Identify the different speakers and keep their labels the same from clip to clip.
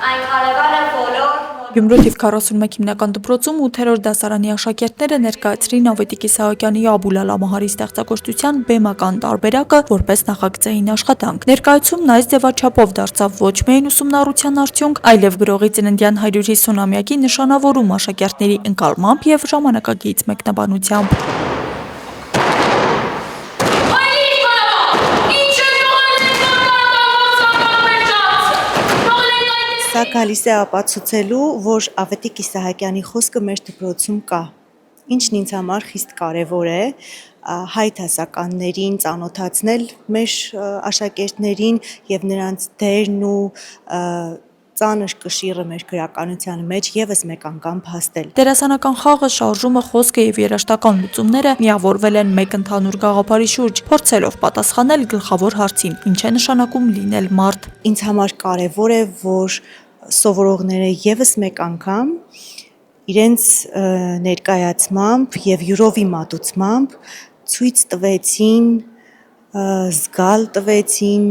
Speaker 1: այն քարականը բոլոր
Speaker 2: Գյումրու թիվ 41 հիմնական դպրոցում 8-րդ դասարանի աշակերտները ներկայացրին Ավետիք Իսահակյանի Աբուլալա Մահարի ստեղծագործության բեմական տարբերակը որպես նախագծային աշխատանք։ Ներկայացումն այս ձևաչափով դարձավ ոչ միայն ուսումնառության արդյունք, այլև գրողի ծննդյան 150-ամյակի նշանավորում աշակերտների ընկալմամբ եւ ժամանակակից մեկնաբանությամբ։
Speaker 3: Սա գալիս է ապացուցելու, որ Ավետիք Իսահակյանի խոսքը մեր դպրոցում կա, ինչն ինձ համար խիստ կարևոր է, հայ դասականներին ծանոթացնել մեր աշակերտներին եւ նրանց դերն ու ծանր կշիռը մեր գրականության մեջ եւս մեկ անգամ փաստել։
Speaker 2: Դերասանական խաղը, շարժումը, խոսքը եւ երաժշտական լուծումները միավորվել են մեկ ընդհանուր գաղափարի շուրջ, փորձելով պատասխանել գլխավոր հարցին՝ ինչ է նշանակում լինել մարդ։
Speaker 3: Ինձ համար կարևոր է, որ սովորողները եւս մեկ անգամ իրենց ներկայացմամբ եւ յուրովի մատուցմամբ ցույց տվեցին, զգալ տվեցին,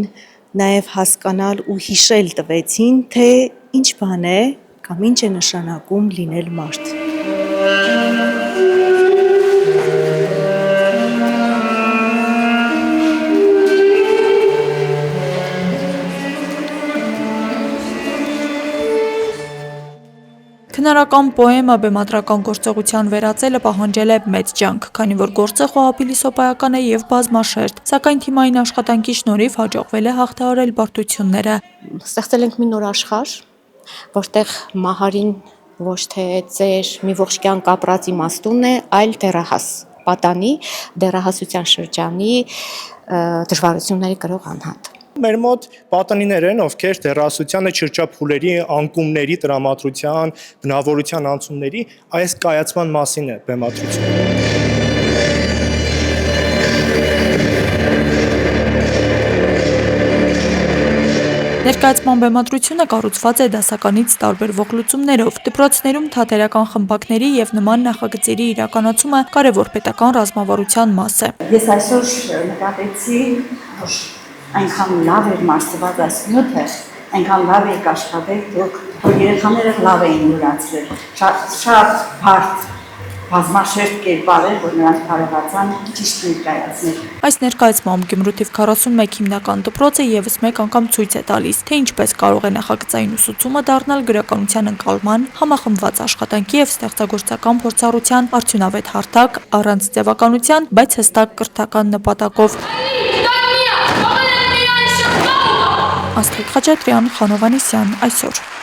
Speaker 3: նաեւ հասկանալ ու հիշել տվեցին, թե ինչ բան է կամ ինչ է նշանակում լինել մարդ։
Speaker 2: Քնարական պոեմը բեմադրական գործողության վերածելը պահանջել է մեծ ջանք, քանի որ գործը խոհափիլիսոփայական է եւ բազմաշերտ, սակայն թիմային աշխատանքի շնորհիվ հաջողվել է հաղթահարել բարդությունները։
Speaker 4: Ստեղծել ենք մի նոր աշխարհ, որտեղ Մահարին ոչ թե ծեր մի ողջ կյանք ապրած իմաստուն է, այլ դեռահաս պատանի, դեռահասության շրջանի դժվարությունների կրող անհատ։
Speaker 5: Մեր մոտ պատանիներ են, ովքեր դեռահասությանը չրճափուլերի, անկումների, տրամադրության, բնավորության անցումների այս կայացման մասին է բեմադրությունը։
Speaker 2: Ներկայացման բեմադրությունը կառուցված է դասականից տարբերվող լուծումներով։ Դպրոցներում թատերական խմբակների եւ նման նախագծերի իրականացումը կարևոր պետական ռազմավարության մաս է։
Speaker 6: Ես այսօր նկատեցի, որ այնքան լավ էր մարսված այս նյութը, այնքան լավ եք աշխատել, որ երեխաները լավ էին յուրացրել, շատ բարդ բազմաշերտ կերպար էր, որ նրանք կարողացան ճիշտ ներկայացնել։
Speaker 2: Այս ներկայացմամբ Գյումրու թիվ 41 հիմնական դպրոցը եւս մեկ անգամ ցույց է տալիս, թե ինչպես կարող է նախագծային ուսուցումը դառնալ գրականության ընկալման, համախմբված աշխատանքի եւ ստեղծագործական փորձառության արդյունավետ հարթակ, առանց ձևականության, բայց հստակ կրթական նպատակով։ Աստղիկ Խաչատրյան, Խանովանեսյան, այսօր։